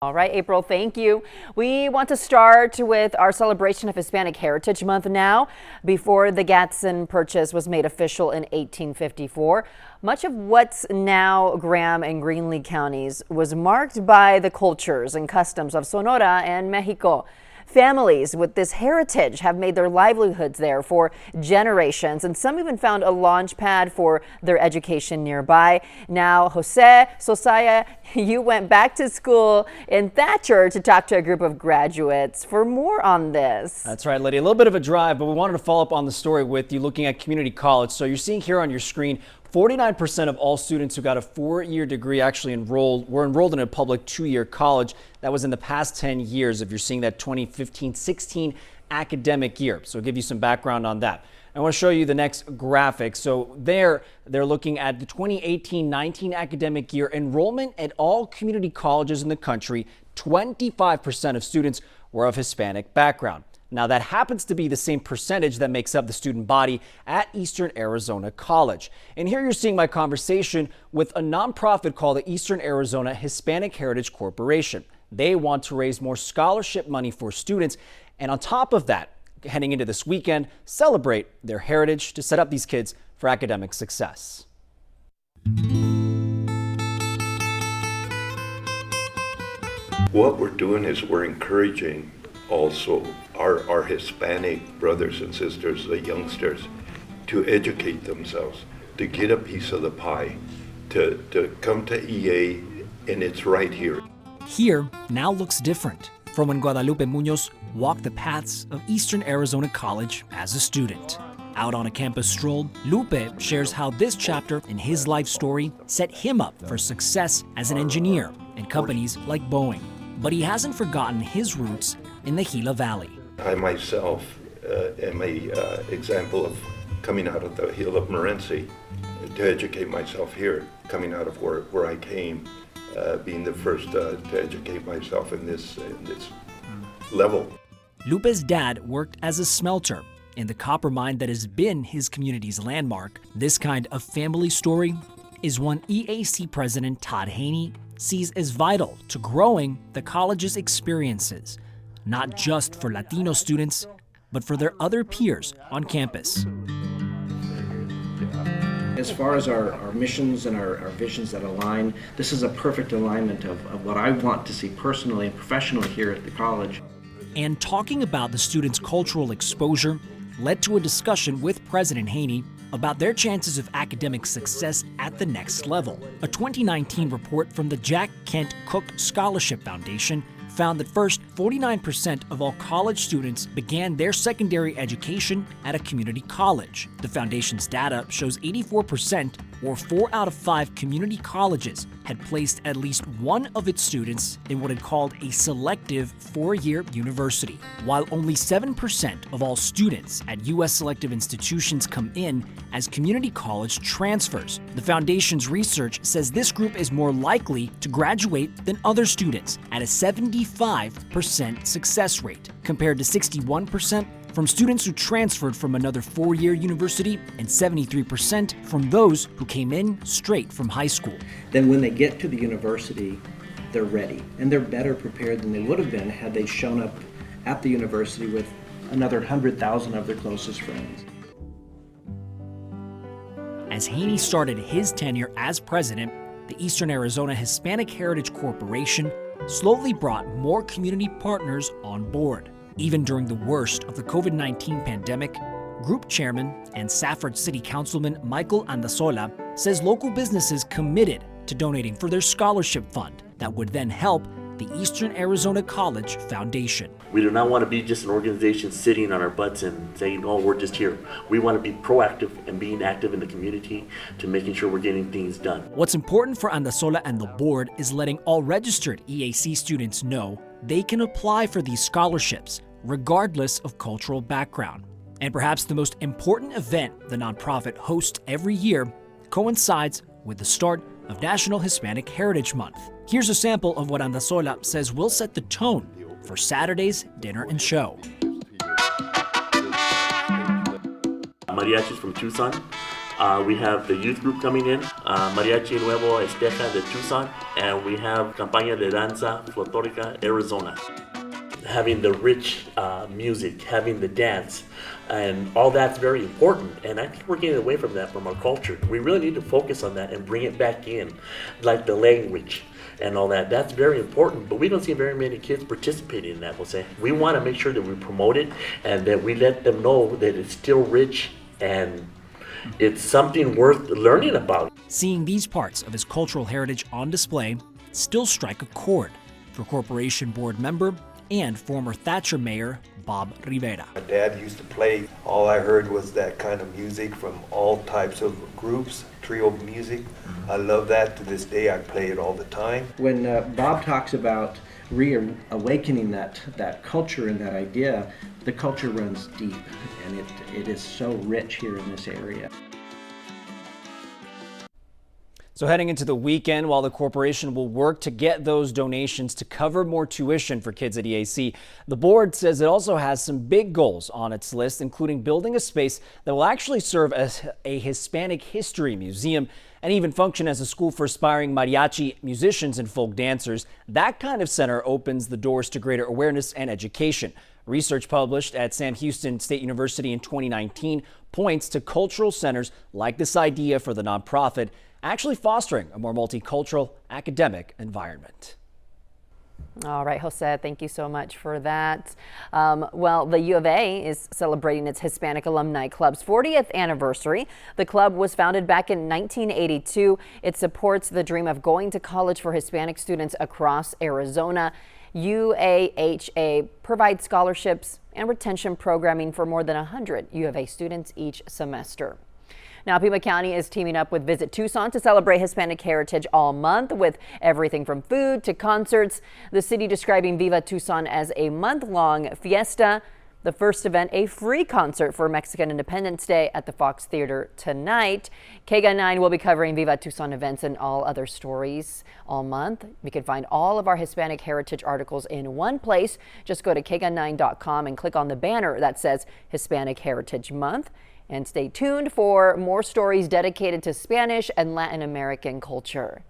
All right, April, thank you. We want to start with our celebration of Hispanic Heritage Month now. Before the Gadsden Purchase was made official in 1854, much of what's now Graham and Greeley counties was marked by the cultures and customs of Sonora and Mexico. Families with this heritage have made their livelihoods there for generations, and some even found a launch pad for their education nearby. Now, Jose Sosaya, you went back to school in Thatcher to talk to a group of graduates for more on this. That's right, Lydia. A little bit of a drive, but we wanted to follow up on the story with you looking at community college. So you're seeing here on your screen 49% of all students who got a 4-year degree actually were enrolled in a public 2-year college. That was in the past 10 years if you're seeing that 2015-16 academic year. So I'll give you some background on that. I want to show you the next graphic. So they're looking at the 2018-19 academic year enrollment at all community colleges in the country. 25% of students were of Hispanic background. Now, that happens to be the same percentage that makes up the student body at Eastern Arizona College. And here you're seeing my conversation with a nonprofit called the Eastern Arizona Hispanic Heritage Corporation. They want to raise more scholarship money for students. And on top of that, heading into this weekend, celebrate their heritage to set up these kids for academic success. What we're doing is we're encouraging also our Hispanic brothers and sisters, the youngsters, to educate themselves, to get a piece of the pie, to come to EA, and it's right here. Here now looks different from when Guadalupe Munoz walked the paths of Eastern Arizona College as a student. Out on a campus stroll, Lupe shares how this chapter in his life story set him up for success as an engineer in companies like Boeing. But he hasn't forgotten his roots in the Gila Valley. I myself am an example of coming out of the hill of Morenci to educate myself here, coming out of where I came, being the first to educate myself in this level. Lupe's dad worked as a smelter in the copper mine that has been his community's landmark. This kind of family story is one EAC President Todd Haney sees as vital to growing the college's experiences, not just for Latino students, but for their other peers on campus. As far as our missions and our visions that align, this is a perfect alignment of what I want to see personally and professionally here at the college. And talking about the students' cultural exposure led to a discussion with President Haney about their chances of academic success at the next level. A 2019 report from the Jack Kent Cook Scholarship Foundation found that first, 49% of all college students began their secondary education at a community college. The foundation's data shows 84%, or 4 out of 5 community colleges, had placed at least one of its students in what it called a selective 4-year university. While only 7% of all students at U.S. selective institutions come in as community college transfers, the foundation's research says this group is more likely to graduate than other students at a 75% success rate, compared to 61% from students who transferred from another 4-year university and 73% from those who came in straight from high school. Then when they get to the university, they're ready, and they're better prepared than they would have been had they shown up at the university with another 100,000 of their closest friends. As Haney started his tenure as president, the Eastern Arizona Hispanic Heritage Corporation slowly brought more community partners on board. Even during the worst of the COVID-19 pandemic, Group Chairman and Safford City Councilman Michael Andasola says local businesses committed to donating for their scholarship fund that would then help the Eastern Arizona College Foundation. We do not want to be just an organization sitting on our butts and saying, oh, we're just here. We want to be proactive and being active in the community to making sure we're getting things done. What's important for Andasola and the board is letting all registered EAC students know they can apply for these scholarships regardless of cultural background. And perhaps the most important event the nonprofit hosts every year coincides with the start of National Hispanic Heritage Month. Here's a sample of what Andasola says will set the tone for Saturday's dinner and show. Mariachis from Tucson, We have the youth group coming in, Mariachi Nuevo Esteja de Tucson, and we have Campaña de Danza Folclórica Arizona. Having the rich music, having the dance, and all that's very important. And I think we're getting away from that from our culture. We really need to focus on that and bring it back in, like the language and all that. That's very important, but we don't see very many kids participating in that, Jose. We want to make sure that we promote it and that we let them know that it's still rich and it's something worth learning about. Seeing these parts of his cultural heritage on display still strike a chord for corporation board member and former Thatcher Mayor Bob Rivera. My dad used to play. All I heard was that kind of music from all types of groups, trio music. I love that. To this day, I play it all the time. When Bob talks about reawakening that culture and that idea, the culture runs deep, and it is so rich here in this area. So heading into the weekend, while the corporation will work to get those donations to cover more tuition for kids at EAC, the board says it also has some big goals on its list, including building a space that will actually serve as a Hispanic history museum and even function as a school for aspiring mariachi musicians and folk dancers. That kind of center opens the doors to greater awareness and education. Research published at Sam Houston State University in 2019 points to cultural centers like this idea for the nonprofit actually fostering a more multicultural academic environment. All right, Jose, thank you so much for that. Well, the U of A is celebrating its Hispanic Alumni Club's 40th anniversary. The club was founded back in 1982. It supports the dream of going to college for Hispanic students across Arizona. UAHA provides scholarships and retention programming for more than 100 U of A students each semester. Now, Pima County is teaming up with Visit Tucson to celebrate Hispanic heritage all month with everything from food to concerts. The city describing Viva Tucson as a month-long fiesta. The first event, a free concert for Mexican Independence Day at the Fox Theater tonight. KGUN 9 will be covering Viva Tucson events and all other stories all month. You can find all of our Hispanic heritage articles in one place. Just go to kgun9.com and click on the banner that says Hispanic Heritage Month. And stay tuned for more stories dedicated to Spanish and Latin American culture.